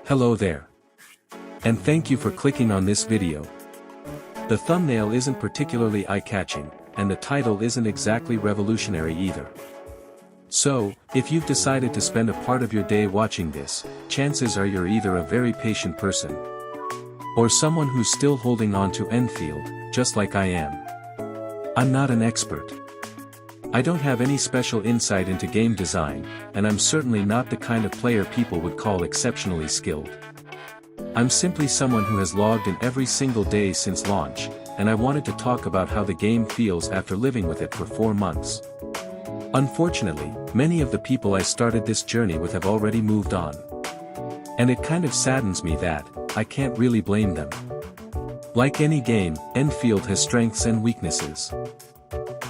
Hello there. And thank you for clicking on this video. The thumbnail isn't particularly eye-catching, and the title isn't exactly revolutionary either. So, if you've decided to spend a part of your day watching this, chances are you're either a very patient person, or someone who's still holding on to Endfield, just like I am. I'm not an expert. I don't have any special insight into game design, and I'm certainly not the kind of player people would call exceptionally skilled. I'm simply someone who has logged in every single day since launch, and I wanted to talk about how the game feels after living with it for 4 months. Unfortunately, many of the people I started this journey with have already moved on. And it kind of saddens me that, I can't really blame them. Like any game, Endfield has strengths and weaknesses.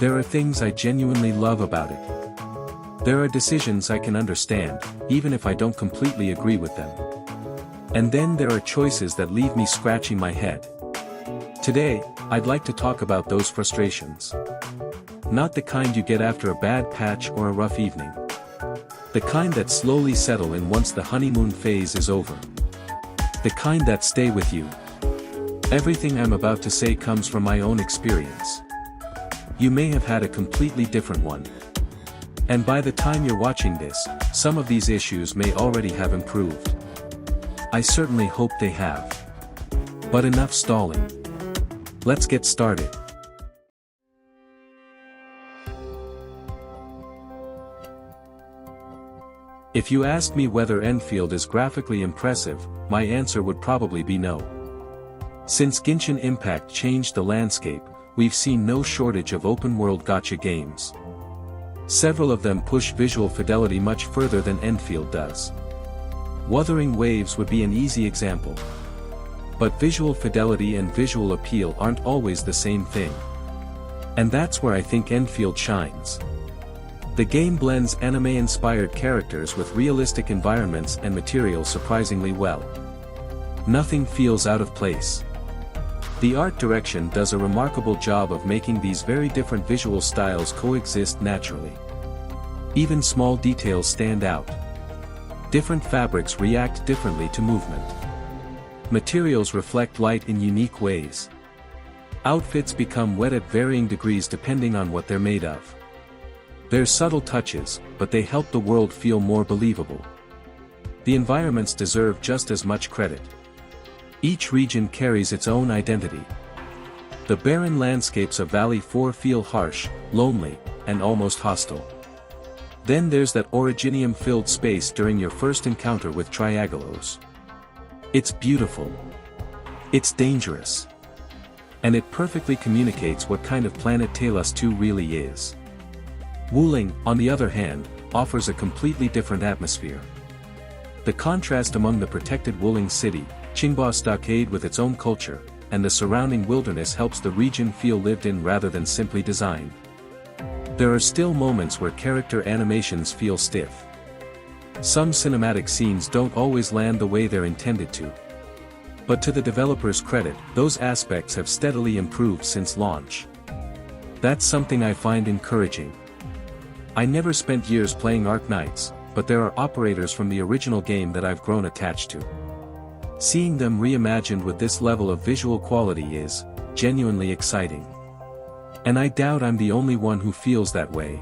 There are things I genuinely love about it. There are decisions I can understand, even if I don't completely agree with them. And then there are choices that leave me scratching my head. Today, I'd like to talk about those frustrations. Not the kind you get after a bad patch or a rough evening. The kind that slowly settle in once the honeymoon phase is over. The kind that stay with you. Everything I'm about to say comes from my own experience. You may have had a completely different one. And by the time you're watching this, some of these issues may already have improved. I certainly hope they have. But enough stalling. Let's get started. If you asked me whether Endfield is graphically impressive, my answer would probably be no. Since Genshin Impact changed the landscape, we've seen no shortage of open-world gacha games. Several of them push visual fidelity much further than Endfield does. Wuthering Waves would be an easy example. But visual fidelity and visual appeal aren't always the same thing. And that's where I think Endfield shines. The game blends anime-inspired characters with realistic environments and materials surprisingly well. Nothing feels out of place. The art direction does a remarkable job of making these very different visual styles coexist naturally. Even small details stand out. Different fabrics react differently to movement. Materials reflect light in unique ways. Outfits become wet at varying degrees depending on what they're made of. They're subtle touches, but they help the world feel more believable. The environments deserve just as much credit. Each region carries its own identity. The barren landscapes of Valley 4 feel harsh, lonely, and almost hostile. Then there's that originium-filled space during your first encounter with Triagalos. It's beautiful. It's dangerous. And it perfectly communicates what kind of planet Talos 2 really is. Wuling, on the other hand, offers a completely different atmosphere. The contrast among the protected Wuling city, Qingba Stockade with its own culture, and the surrounding wilderness helps the region feel lived in rather than simply designed. There are still moments where character animations feel stiff. Some cinematic scenes don't always land the way they're intended to. But to the developers' credit, those aspects have steadily improved since launch. That's something I find encouraging. I never spent years playing Arknights, but there are operators from the original game that I've grown attached to. Seeing them reimagined with this level of visual quality is genuinely exciting. And I doubt I'm the only one who feels that way.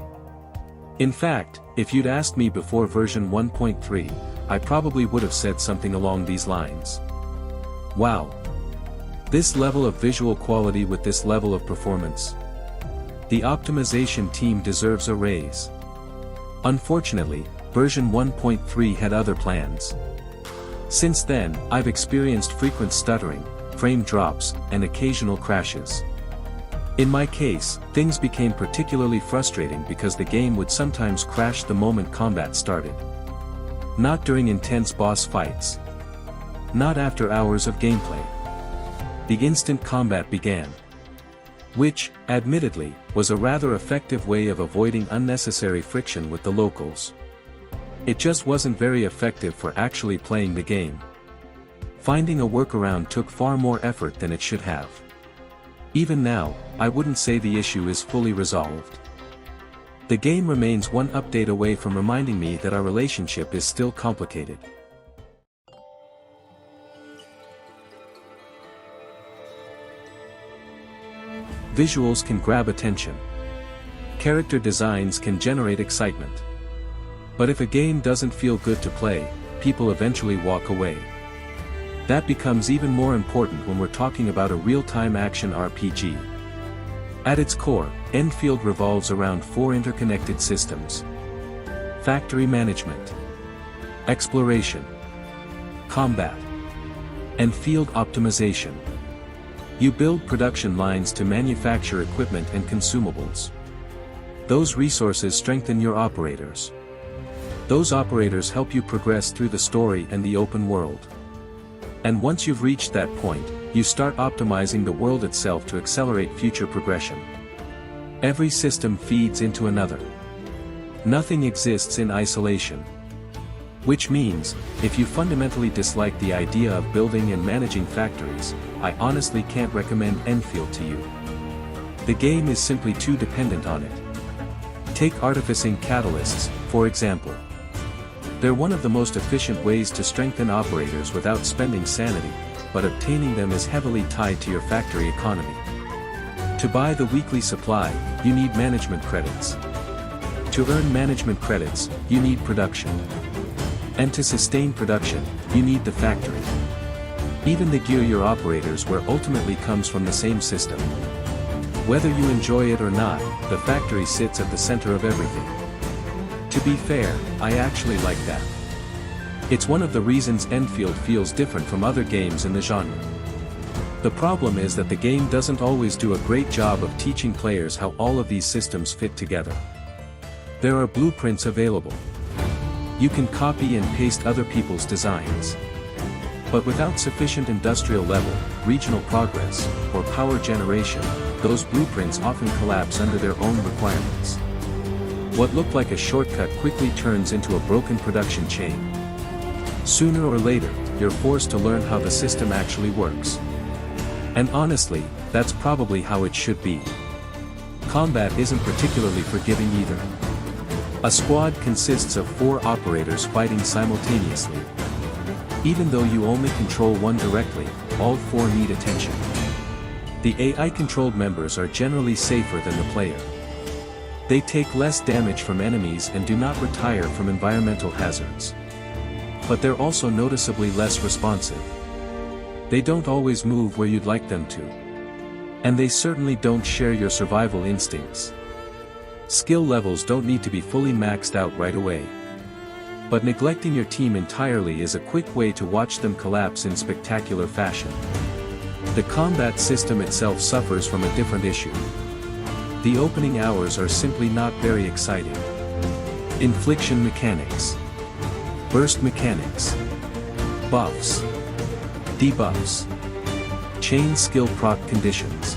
In fact, if you'd asked me before version 1.3, I probably would have said something along these lines. Wow! This level of visual quality with this level of performance. The optimization team deserves a raise. Unfortunately, version 1.3 had other plans. Since then, I've experienced frequent stuttering, frame drops, and occasional crashes. In my case, things became particularly frustrating because the game would sometimes crash the moment combat started. Not during intense boss fights. Not after hours of gameplay. The instant combat began. Which, admittedly, was a rather effective way of avoiding unnecessary friction with the locals. It just wasn't very effective for actually playing the game. Finding a workaround took far more effort than it should have. Even now, I wouldn't say the issue is fully resolved. The game remains one update away from reminding me that our relationship is still complicated. Visuals can grab attention. Character designs can generate excitement. But if a game doesn't feel good to play, people eventually walk away. That becomes even more important when we're talking about a real-time action RPG. At its core, Endfield revolves around 4 interconnected systems: factory management, exploration, combat, and field optimization. You build production lines to manufacture equipment and consumables. Those resources strengthen your operators. Those operators help you progress through the story and the open world. And once you've reached that point, you start optimizing the world itself to accelerate future progression. Every system feeds into another. Nothing exists in isolation. Which means, if you fundamentally dislike the idea of building and managing factories, I honestly can't recommend Endfield to you. The game is simply too dependent on it. Take artificing catalysts, for example. They're one of the most efficient ways to strengthen operators without spending sanity, but obtaining them is heavily tied to your factory economy. To buy the weekly supply, you need management credits. To earn management credits, you need production. And to sustain production, you need the factory. Even the gear your operators wear ultimately comes from the same system. Whether you enjoy it or not, the factory sits at the center of everything. To be fair, I actually like that. It's one of the reasons Endfield feels different from other games in the genre. The problem is that the game doesn't always do a great job of teaching players how all of these systems fit together. There are blueprints available. You can copy and paste other people's designs. But without sufficient industrial level, regional progress, or power generation, those blueprints often collapse under their own requirements. What looked like a shortcut quickly turns into a broken production chain. Sooner or later, you're forced to learn how the system actually works. And honestly, that's probably how it should be. Combat isn't particularly forgiving either. A squad consists of 4 operators fighting simultaneously. Even though you only control one directly, all 4 need attention. The AI-controlled members are generally safer than the player. They take less damage from enemies and do not retire from environmental hazards. But they're also noticeably less responsive. They don't always move where you'd like them to. And they certainly don't share your survival instincts. Skill levels don't need to be fully maxed out right away. But neglecting your team entirely is a quick way to watch them collapse in spectacular fashion. The combat system itself suffers from a different issue. The opening hours are simply not very exciting. Infliction mechanics, burst mechanics, buffs, debuffs, chain skill proc conditions.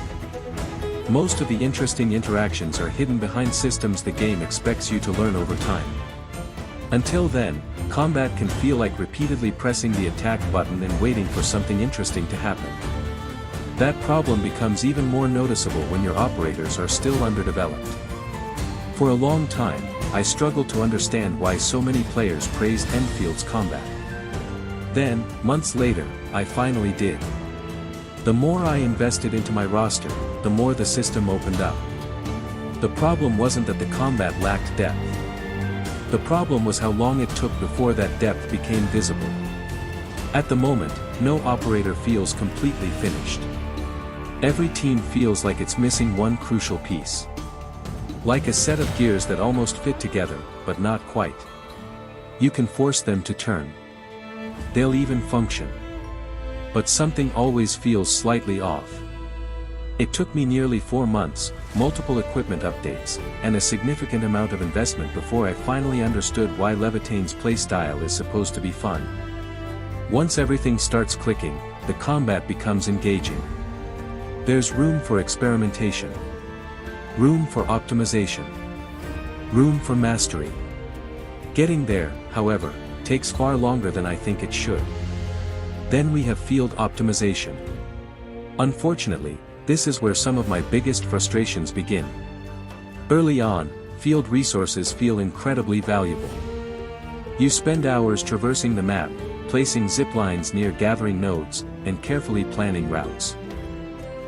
Most of the interesting interactions are hidden behind systems the game expects you to learn over time. Until then, combat can feel like repeatedly pressing the attack button and waiting for something interesting to happen. That problem becomes even more noticeable when your operators are still underdeveloped. For a long time, I struggled to understand why so many players praised Enfield's combat. Then, months later, I finally did. The more I invested into my roster, the more the system opened up. The problem wasn't that the combat lacked depth. The problem was how long it took before that depth became visible. At the moment, no operator feels completely finished. Every team feels like it's missing one crucial piece. Like a set of gears that almost fit together, but not quite. You can force them to turn. They'll even function. But something always feels slightly off. It took me nearly 4 months, multiple equipment updates, and a significant amount of investment before I finally understood why Levitane's playstyle is supposed to be fun. Once everything starts clicking, the combat becomes engaging. There's room for experimentation. Room for optimization. Room for mastery. Getting there, however, takes far longer than I think it should. Then we have field optimization. Unfortunately, this is where some of my biggest frustrations begin. Early on, field resources feel incredibly valuable. You spend hours traversing the map, placing zip lines near gathering nodes, and carefully planning routes.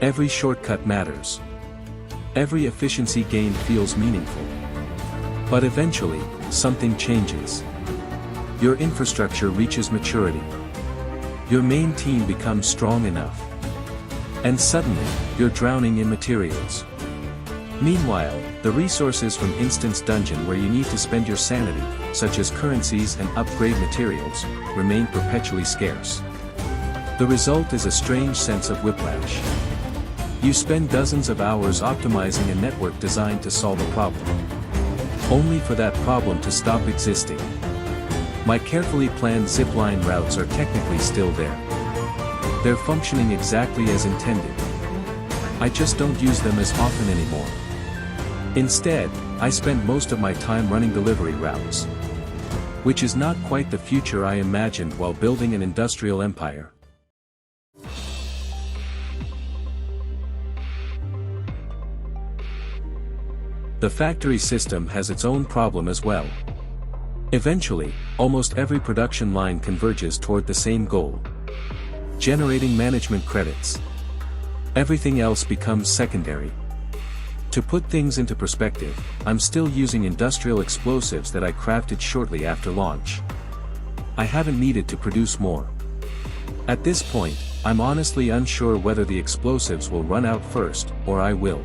Every shortcut matters. Every efficiency gain feels meaningful. But eventually, something changes. Your infrastructure reaches maturity. Your main team becomes strong enough. And suddenly, you're drowning in materials. Meanwhile, the resources from Instance Dungeon where you need to spend your sanity, such as currencies and upgrade materials, remain perpetually scarce. The result is a strange sense of whiplash. You spend dozens of hours optimizing a network designed to solve a problem, only for that problem to stop existing. My carefully planned zipline routes are technically still there. They're functioning exactly as intended. I just don't use them as often anymore. Instead, I spend most of my time running delivery routes, which is not quite the future I imagined while building an industrial empire. The factory system has its own problem as well. Eventually, almost every production line converges toward the same goal: generating management credits. Everything else becomes secondary. To put things into perspective, I'm still using industrial explosives that I crafted shortly after launch. I haven't needed to produce more. At this point, I'm honestly unsure whether the explosives will run out first, or I will.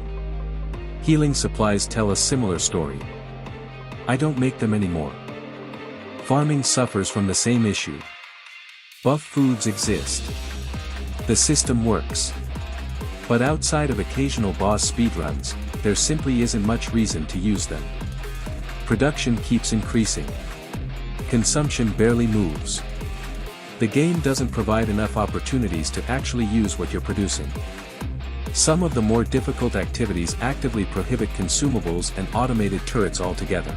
Healing supplies tell a similar story. I don't make them anymore. Farming suffers from the same issue. Buff foods exist. The system works. But outside of occasional boss speedruns, there simply isn't much reason to use them. Production keeps increasing. Consumption barely moves. The game doesn't provide enough opportunities to actually use what you're producing. Some of the more difficult activities actively prohibit consumables and automated turrets altogether.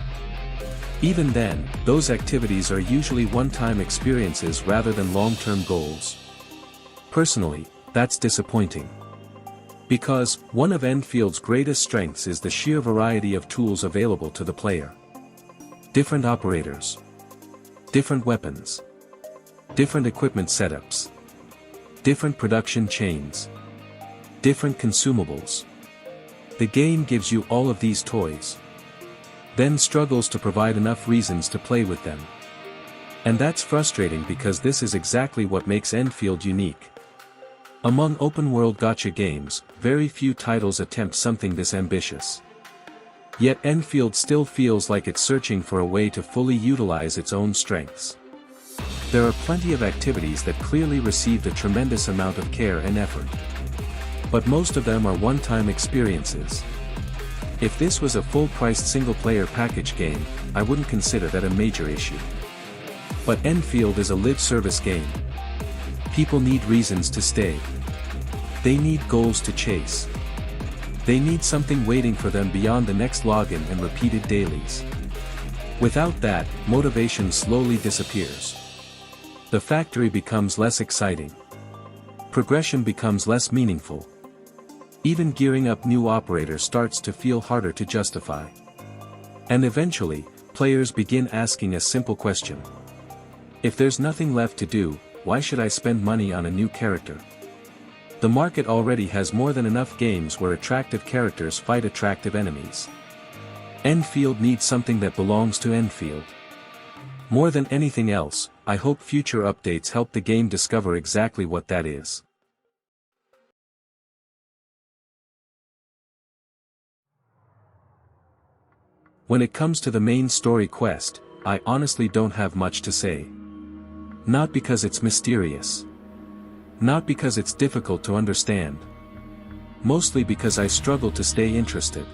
Even then, those activities are usually one-time experiences rather than long-term goals. Personally, that's disappointing. Because, one of Enfield's greatest strengths is the sheer variety of tools available to the player. Different operators. Different weapons. Different equipment setups. Different production chains. Different consumables. The game gives you all of these toys, then struggles to provide enough reasons to play with them. And that's frustrating because this is exactly what makes Endfield unique. Among open-world gacha games, very few titles attempt something this ambitious. Yet Endfield still feels like it's searching for a way to fully utilize its own strengths. There are plenty of activities that clearly received a tremendous amount of care and effort. But most of them are one-time experiences. If this was a full-priced single-player package game, I wouldn't consider that a major issue. But Endfield is a live-service game. People need reasons to stay. They need goals to chase. They need something waiting for them beyond the next login and repeated dailies. Without that, motivation slowly disappears. The factory becomes less exciting. Progression becomes less meaningful. Even gearing up new operators starts to feel harder to justify. And eventually, players begin asking a simple question. If there's nothing left to do, why should I spend money on a new character? The market already has more than enough games where attractive characters fight attractive enemies. Endfield needs something that belongs to Endfield. More than anything else, I hope future updates help the game discover exactly what that is. When it comes to the main story quest, I honestly don't have much to say. Not because it's mysterious. Not because it's difficult to understand. Mostly because I struggle to stay interested.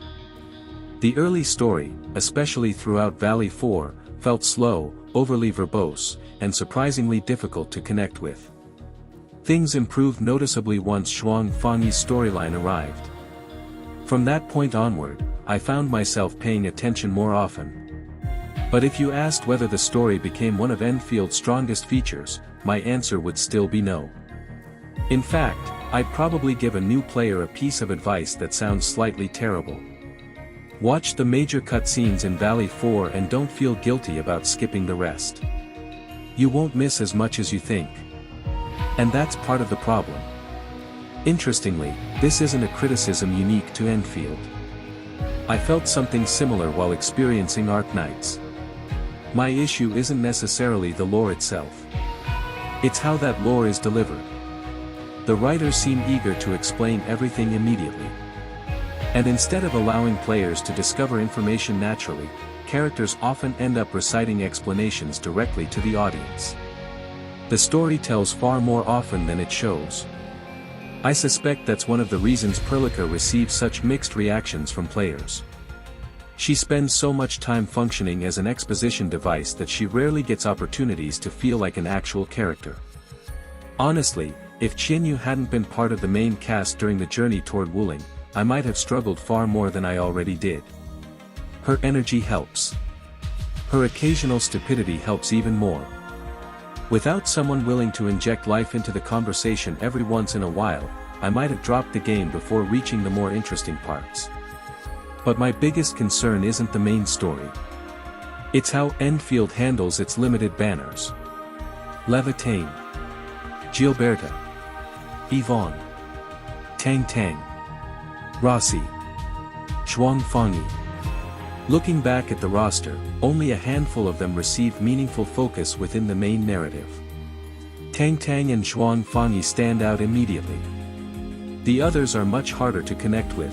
The early story, especially throughout Valley 4, felt slow, overly verbose, and surprisingly difficult to connect with. Things improved noticeably once Shuang Fangyi's storyline arrived. From that point onward, I found myself paying attention more often. But if you asked whether the story became one of Enfield's strongest features, my answer would still be no. In fact, I'd probably give a new player a piece of advice that sounds slightly terrible. Watch the major cutscenes in Valley 4 and don't feel guilty about skipping the rest. You won't miss as much as you think. And that's part of the problem. Interestingly, this isn't a criticism unique to Endfield. I felt something similar while experiencing Arknights. My issue isn't necessarily the lore itself. It's how that lore is delivered. The writers seem eager to explain everything immediately. And instead of allowing players to discover information naturally, characters often end up reciting explanations directly to the audience. The story tells far more often than it shows. I suspect that's one of the reasons Perlica receives such mixed reactions from players. She spends so much time functioning as an exposition device that she rarely gets opportunities to feel like an actual character. Honestly, if Qianyu hadn't been part of the main cast during the journey toward Wuling, I might have struggled far more than I already did. Her energy helps. Her occasional stupidity helps even more. Without someone willing to inject life into the conversation every once in a while, I might have dropped the game before reaching the more interesting parts. But my biggest concern isn't the main story. It's how Endfield handles its limited banners. Levitain, Gilberta, Yvonne, Tang Tang, Rossi, Zhuangfangyi. Looking back at the roster, only a handful of them received meaningful focus within the main narrative. Tang Tang and Zhuangfangyi stand out immediately. The others are much harder to connect with.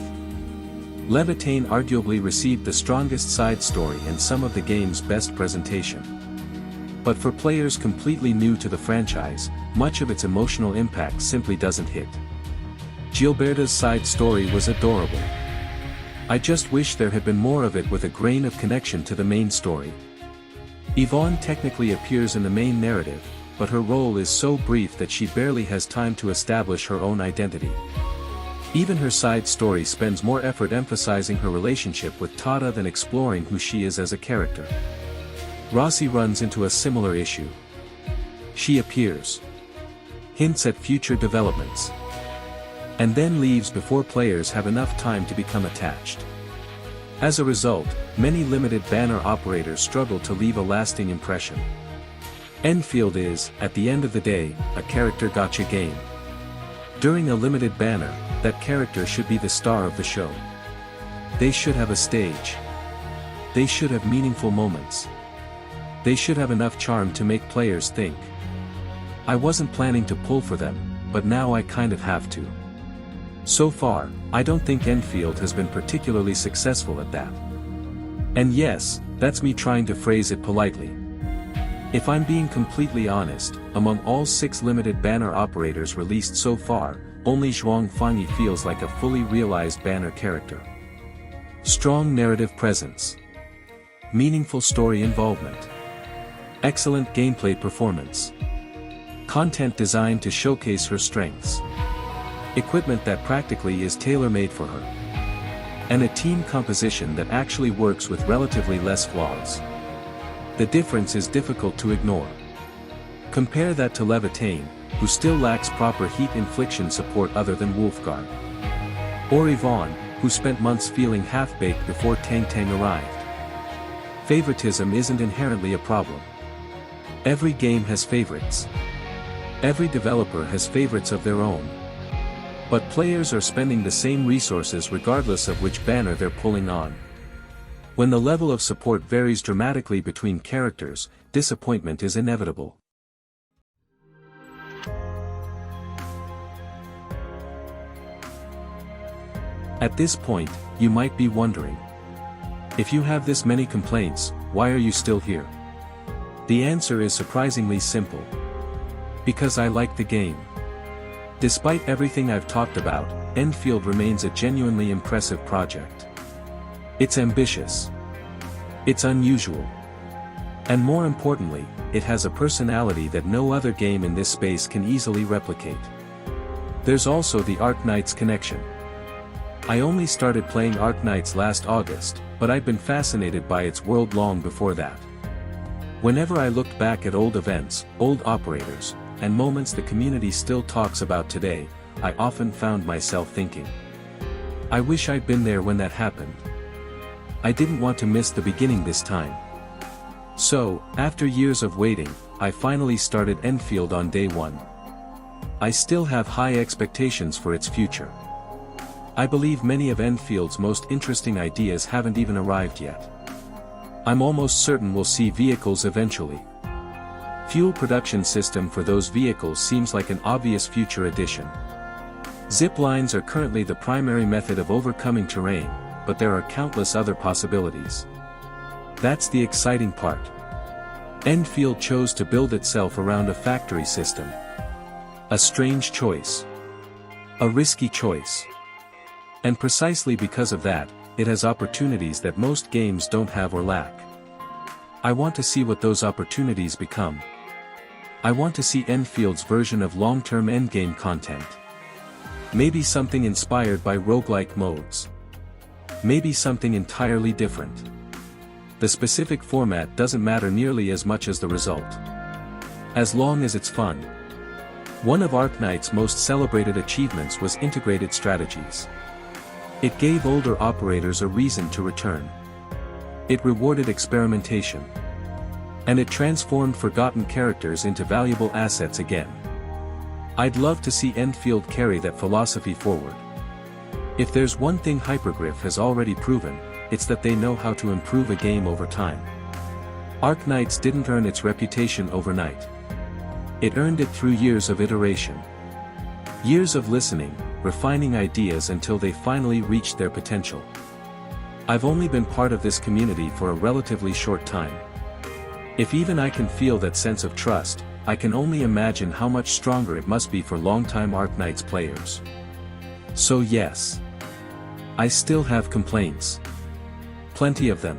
Levitain arguably received the strongest side story and some of the game's best presentation. But for players completely new to the franchise, much of its emotional impact simply doesn't hit. Gilberta's side story was adorable. I just wish there had been more of it with a grain of connection to the main story. Yvonne technically appears in the main narrative, but her role is so brief that she barely has time to establish her own identity. Even her side story spends more effort emphasizing her relationship with Tada than exploring who she is as a character. Rossi runs into a similar issue. She appears, hints at future developments, and then leaves before players have enough time to become attached. As a result, many limited banner operators struggle to leave a lasting impression. Endfield is, at the end of the day, a character gacha game. During a limited banner, that character should be the star of the show. They should have a stage. They should have meaningful moments. They should have enough charm to make players think. I wasn't planning to pull for them, but now I kind of have to. So far, I don't think Endfield has been particularly successful at that. And yes, that's me trying to phrase it politely. If I'm being completely honest, among all 6 limited banner operators released so far, only Zhuangfangyi feels like a fully realized banner character. Strong narrative presence. Meaningful story involvement. Excellent gameplay performance. Content designed to showcase her strengths. Equipment that practically is tailor-made for her. And a team composition that actually works with relatively less flaws. The difference is difficult to ignore. Compare that to Levitain, who still lacks proper heat infliction support other than Wolfguard. Or Yvonne, who spent months feeling half-baked before Tang Tang arrived. Favoritism isn't inherently a problem. Every game has favorites. Every developer has favorites of their own. But players are spending the same resources regardless of which banner they're pulling on. When the level of support varies dramatically between characters, disappointment is inevitable. At this point, you might be wondering, if you have this many complaints, why are you still here? The answer is surprisingly simple. Because I like the game. Despite everything I've talked about, Endfield remains a genuinely impressive project. It's ambitious. It's unusual. And more importantly, it has a personality that no other game in this space can easily replicate. There's also the Arknights connection. I only started playing Arknights last August, but I'd been fascinated by its world long before that. Whenever I looked back at old events, old operators, and moments the community still talks about today, I often found myself thinking, I wish I'd been there when that happened. I didn't want to miss the beginning this time. So, after years of waiting, I finally started Endfield on day 1. I still have high expectations for its future. I believe many of Enfield's most interesting ideas haven't even arrived yet. I'm almost certain we'll see vehicles eventually. Fuel production system for those vehicles seems like an obvious future addition. Zip lines are currently the primary method of overcoming terrain, but there are countless other possibilities. That's the exciting part. Endfield chose to build itself around a factory system. A strange choice. A risky choice. And precisely because of that, it has opportunities that most games don't have or lack. I want to see what those opportunities become. I want to see Enfield's version of long-term endgame content. Maybe something inspired by roguelike modes. Maybe something entirely different. The specific format doesn't matter nearly as much as the result. As long as it's fun. One of Arknight's most celebrated achievements was integrated strategies. It gave older operators a reason to return. It rewarded experimentation. And it transformed forgotten characters into valuable assets again. I'd love to see Endfield carry that philosophy forward. If there's one thing Hypergriff has already proven, it's that they know how to improve a game over time. Arknights didn't earn its reputation overnight. It earned it through years of iteration. Years of listening, refining ideas until they finally reached their potential. I've only been part of this community for a relatively short time. If even I can feel that sense of trust, I can only imagine how much stronger it must be for longtime Arknights players. So yes. I still have complaints. Plenty of them.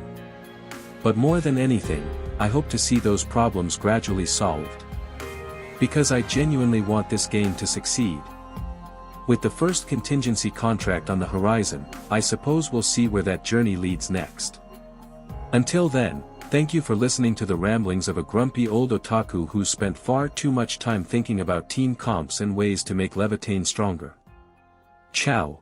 But more than anything, I hope to see those problems gradually solved. Because I genuinely want this game to succeed. With the first contingency contract on the horizon, I suppose we'll see where that journey leads next. Until then, thank you for listening to the ramblings of a grumpy old otaku who's spent far too much time thinking about team comps and ways to make Levitain stronger. Ciao.